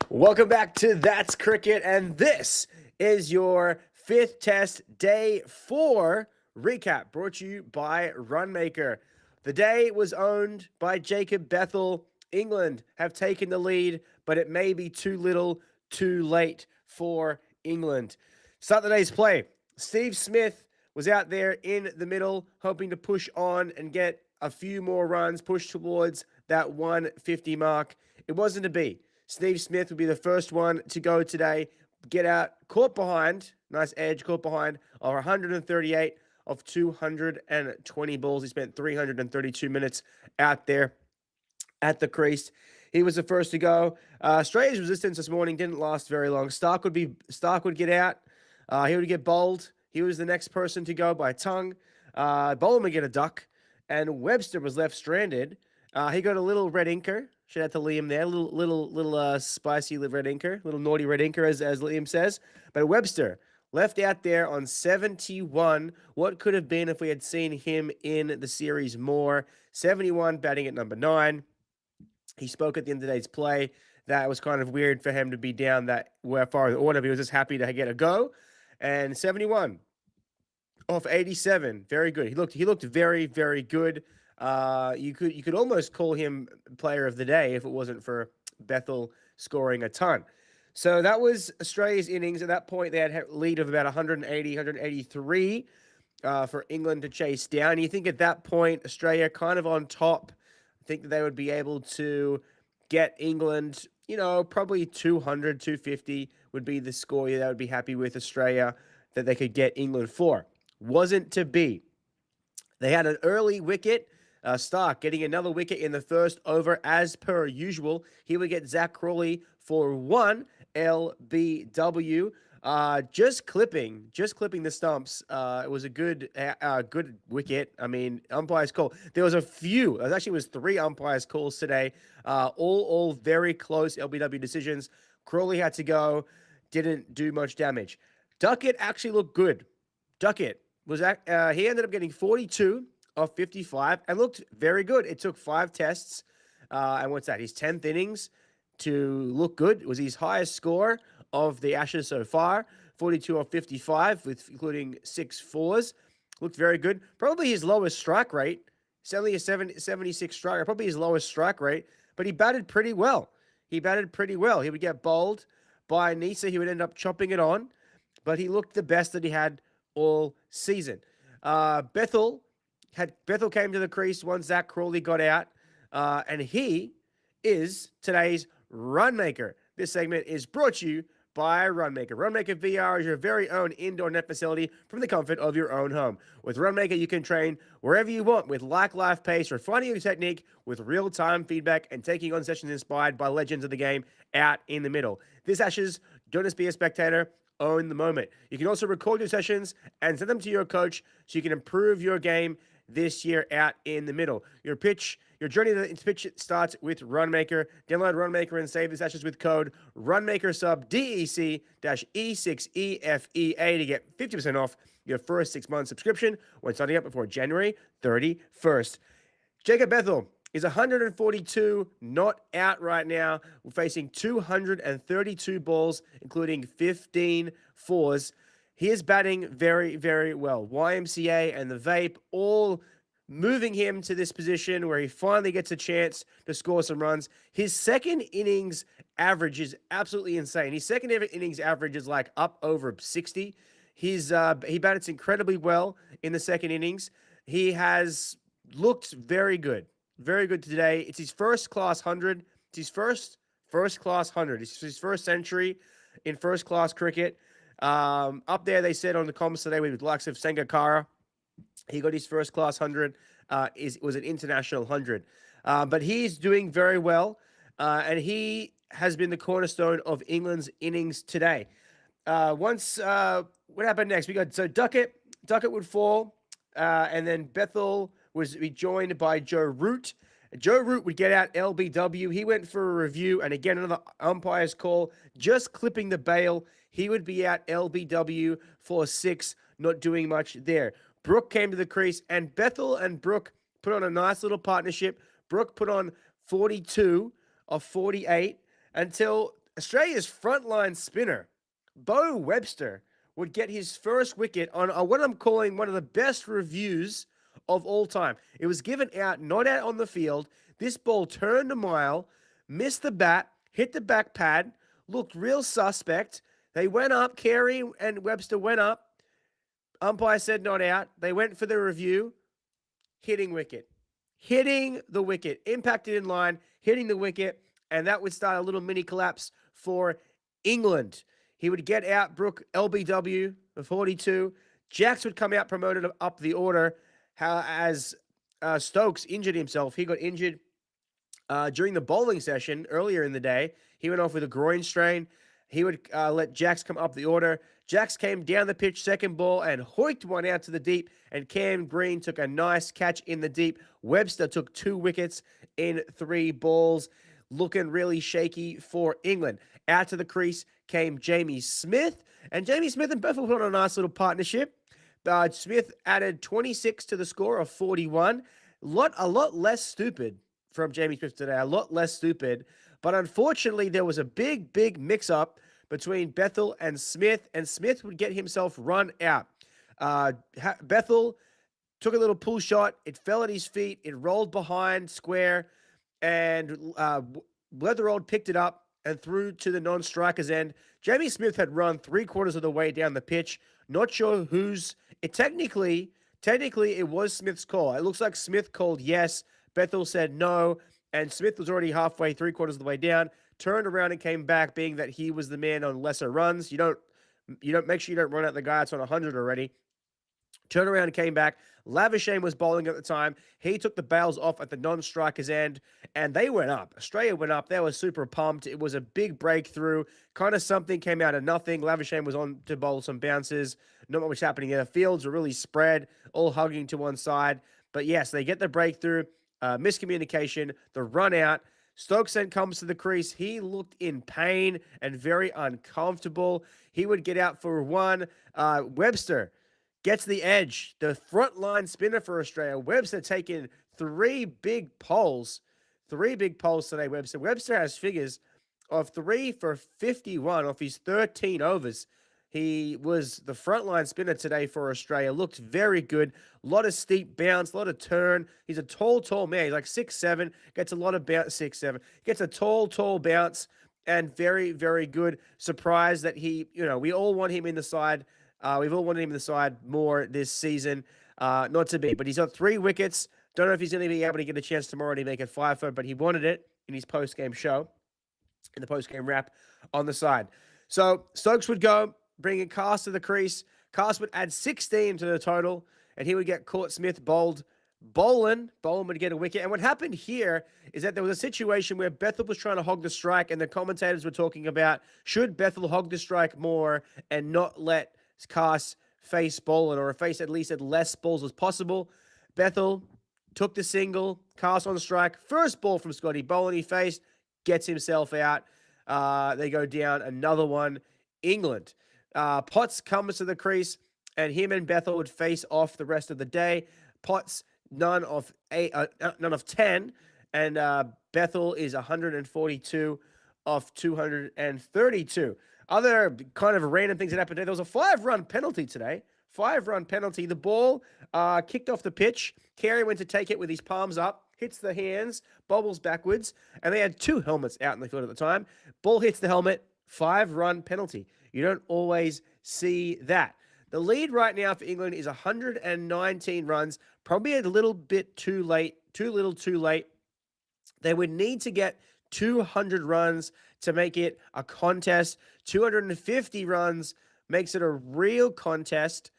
Welcome back to That's Cricket, and this is your fifth test day 4 recap brought to you by Runmaker. The day was owned by Jacob Bethell. England have taken the lead, but it may be too little, too late for England. Start the day's play. Steve Smith was out there in the middle, hoping to push on and get a few more runs, push towards that 150 mark. It wasn't to be. Steve Smith would be the first one to go today, get out, caught behind, nice edge, caught behind, of 138 of 220 balls. He spent 332 minutes out there at the crease. He was the first to go. Australia's resistance this morning didn't last very long. Stark would get out. He would get bowled. He was the next person to go by Tongue. Boland would get a duck, and Webster was left stranded. He got a little red inker. Shout out to Liam there. Little spicy red inker, little naughty red inker, as Liam says. But Webster left out there on 71. What could have been if we had seen him in the series more? 71, batting at number 9. He spoke at the end of today's play that it was kind of weird for him to be down that far in the order. But he was just happy to get a go. And 71 off 87, very good. He looked very, very good. You could almost call him player of the day if it wasn't for Bethell scoring a ton. So that was Australia's innings. At that point, they had a lead of about 180, 183 for England to chase down. You think at that point, Australia kind of on top. I think that they would be able to get England, probably 200, 250 would be the score that would be happy with Australia that they could get England for. Wasn't to be. They had an early wicket. Stark getting another wicket in the first over as per usual. He would get Zach Crawley for 1 LBW. Just clipping the stumps. It was a good wicket. I mean, umpires call. There was a few. It actually was 3 umpires calls today. All very close LBW decisions. Crawley had to go. Didn't do much damage. Duckett actually looked good. Duckett was he ended up getting 42 of 55 and looked very good. It took 5 tests. And what's that? His 10th innings to look good. It was his highest score of the Ashes so far, 42 of 55, including 6 fours. Looked very good. Probably his lowest strike rate. It's only a 76 strike rate. Probably his lowest strike rate, but he batted pretty well. He would get bowled by Nisa. He would end up chopping it on, but he looked the best that he had all season. Bethell came to the crease once Zach Crawley got out, and he is today's run maker. This segment is brought to you by Runmaker. Runmaker VR is your very own indoor net facility from the comfort of your own home. With Runmaker, you can train wherever you want with live pace, refining your technique with real-time feedback, and taking on sessions inspired by legends of the game out in the middle. This Ashes, don't just be a spectator, own the moment. You can also record your sessions and send them to your coach so you can improve your game this year out in the middle. Your journey into pitch starts with Runmaker. Download Runmaker and save the sessions with code RunmakerSub DEC-E6EFEA to get 50% off your first 6-month subscription when signing up before January 31st. Jacob Bethell is 142 not out right now. We're facing 232 balls, including 15 fours. He is batting very, very well. YMCA and the vape all moving him to this position where he finally gets a chance to score some runs. His second innings average is absolutely insane. His second innings average is like up over 60. He batted incredibly well in the second innings. He has looked very good today. It's his first class 100. It's his first class 100. It's his first century in first class cricket. Up there, they said on the comments today with the likes of Sangakkara, he got his first class 100. Was an international 100. But he's doing very well, and he has been the cornerstone of England's innings today. What happened next? We got Duckett would fall, and then Bethell was joined by Joe Root. Joe Root would get out LBW. He went for a review, and again, another umpire's call, just clipping the bail. He would be out LBW for 6, not doing much there. Brooke came to the crease, and Bethell and Brooke put on a nice little partnership. Brooke put on 42 of 48 until Australia's frontline spinner, Bo Webster, would get his first wicket on what I'm calling one of the best reviews of all time. It was given out, not out on the field. This ball turned a mile, missed the bat, hit the back pad, looked real suspect. They went up, Carey and Webster went up. Umpire said not out. They went for the review, hitting wicket. Hitting the wicket, impacted in line, hitting the wicket, and that would start a little mini collapse for England. He would get out Brooke LBW for 42. Jacks would come out promoted up the order as Stokes injured himself. He got injured during the bowling session earlier in the day. He went off with a groin strain. He would let Jacks come up the order. Jacks came down the pitch, second ball, and hoiked one out to the deep. And Cam Green took a nice catch in the deep. Webster took 2 wickets in 3 balls, looking really shaky for England. Out to the crease came Jamie Smith. And Jamie Smith and Bethell put on a nice little partnership. Smith added 26 to the score of 41. A lot less stupid from Jamie Smith today. A lot less stupid. But unfortunately, there was a big mix-up between Bethell and Smith would get himself run out. Bethell took a little pull shot. It fell at his feet. It rolled behind square, and Weatherald picked it up and threw to the non-striker's end. Jamie Smith had run 3/4 of the way down the pitch. Not sure whose. Technically, it was Smith's call. It looks like Smith called yes. Bethell said no, and Smith was already halfway, 3/4 of the way down. Turned around and came back, being that he was the man on lesser runs. You don't make sure you don't run out the guy that's on 100 already. Turned around and came back. Lavishane was bowling at the time. He took the bails off at the non-striker's end, and they went up. Australia went up. They were super pumped. It was a big breakthrough. Kind of something came out of nothing. Lavishane was on to bowl some bounces. Not much happening there. The fields were really spread, all hugging to one side. But yes, they get the breakthrough. Miscommunication, the run out. Stokes then comes to the crease. He looked in pain and very uncomfortable. He would get out for 1. Webster gets the edge. The frontline spinner for Australia. Webster taking 3 big poles. 3 big poles today, Webster. Webster has figures of 3 for 51 off his 13 overs. He was the frontline spinner today for Australia. Looked very good. A lot of steep bounce, a lot of turn. He's a tall man. He's like 6'7", gets a lot of bounce, 6'7". Gets a tall bounce, and very good. Surprised that we all want him in the side. We've all wanted him in the side more this season. Not to be, but he's got 3 wickets. Don't know if he's going to be able to get a chance tomorrow to make it 5 for, but he wanted it in his post-game show, in the post-game wrap on the side. So Stokes would go, bringing Cast to the crease. Cast would add 16 to the total, and he would get caught. Smith bowled. Boland would get a wicket. And what happened here is that there was a situation where Bethell was trying to hog the strike, and the commentators were talking about, should Bethell hog the strike more and not let Cast face Boland, or face at least as less balls as possible. Bethell took the single. Cast on the strike. First ball from Scotty Boland. He faced, gets himself out. They go down another one. England. Potts comes to the crease, and him and Bethell would face off the rest of the day. Potts, none of 10, and Bethell is 142 off 232. Other kind of random things that happened today. There was a 5-run penalty today. 5-run penalty. The ball kicked off the pitch. Carey went to take it with his palms up, hits the hands, bobbles backwards, and they had 2 helmets out in the field at the time. Ball hits the helmet. 5-run penalty. You don't always see that. The lead right now for England is 119 runs. Probably a little bit too late. Too little too late. They would need to get 200 runs to make it a contest. 250 runs makes it a real contest.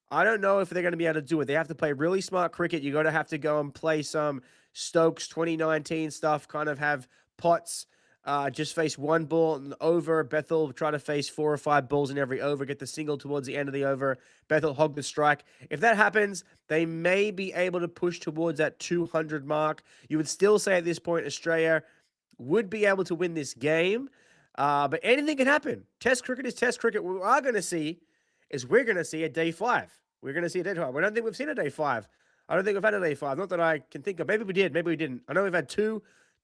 I don't know if they're going to be able to do it. They have to play really smart cricket. You're going to have to go and play some Stokes 2019 stuff, kind of have Potts just face 1 ball and over. Bethell try to face 4 or 5 balls in every over, get the single towards the end of the over. Bethell hog the strike. If that happens, they may be able to push towards that 200 mark. You would still say at this point, Australia would be able to win this game. But anything can happen. Test cricket is test cricket. What we are going to see is we're going to see a day 5. We're going to see a day 5. I don't think we've seen a day 5. I don't think we've had a day 5. Not that I can think of. Maybe we did. Maybe we didn't. I know we've had two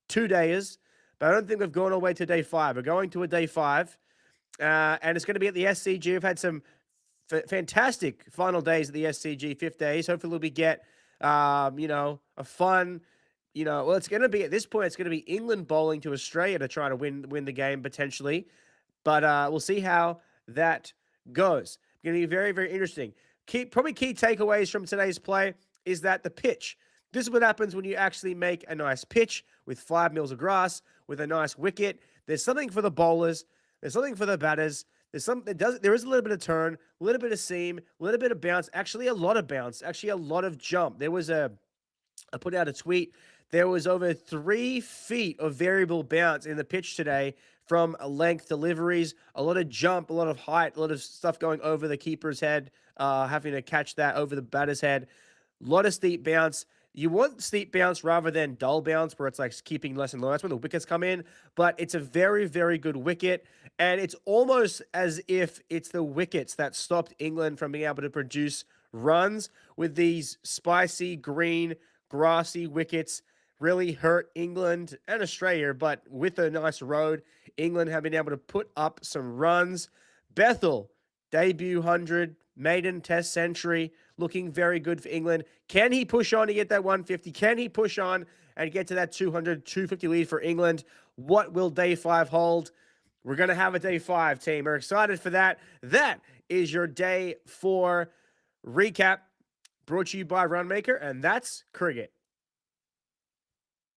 days. but I don't think we've gone all the way to day 5. We're going to a day 5, and it's going to be at the SCG. We've had some fantastic final days at the SCG, 5th days. Hopefully we get, a fun, well, it's going to be, at this point, it's going to be England bowling to Australia to try to win the game potentially. But we'll see how that goes. Going to be very, very interesting. Probably key takeaways from today's play is that the pitch. This is what happens when you actually make a nice pitch with 5 mils of grass, with a nice wicket. There's something for the bowlers. There's something for the batters. There is a little bit of turn, a little bit of seam, a little bit of bounce. Actually, a lot of bounce. Actually, a lot of jump. I put out a tweet. There was over 3 feet of variable bounce in the pitch today from length deliveries, a lot of jump, a lot of height, a lot of stuff going over the keeper's head, having to catch that over the batter's head. A lot of steep bounce. You want steep bounce rather than dull bounce, where it's like keeping less and low. That's when the wickets come in. But it's a very, very good wicket. And it's almost as if it's the wickets that stopped England from being able to produce runs, with these spicy, green, grassy wickets really hurt England and Australia. But with a nice road, England have been able to put up some runs. Bethell, debut 100, maiden test century, looking very good for England. Can he push on to get that 150? Can he push on and get to that 200, 250 lead for England? What will day 5 hold? We're going to have a day 5, team. We're excited for that. That is your day 4 recap, brought to you by Runmaker, and that's cricket.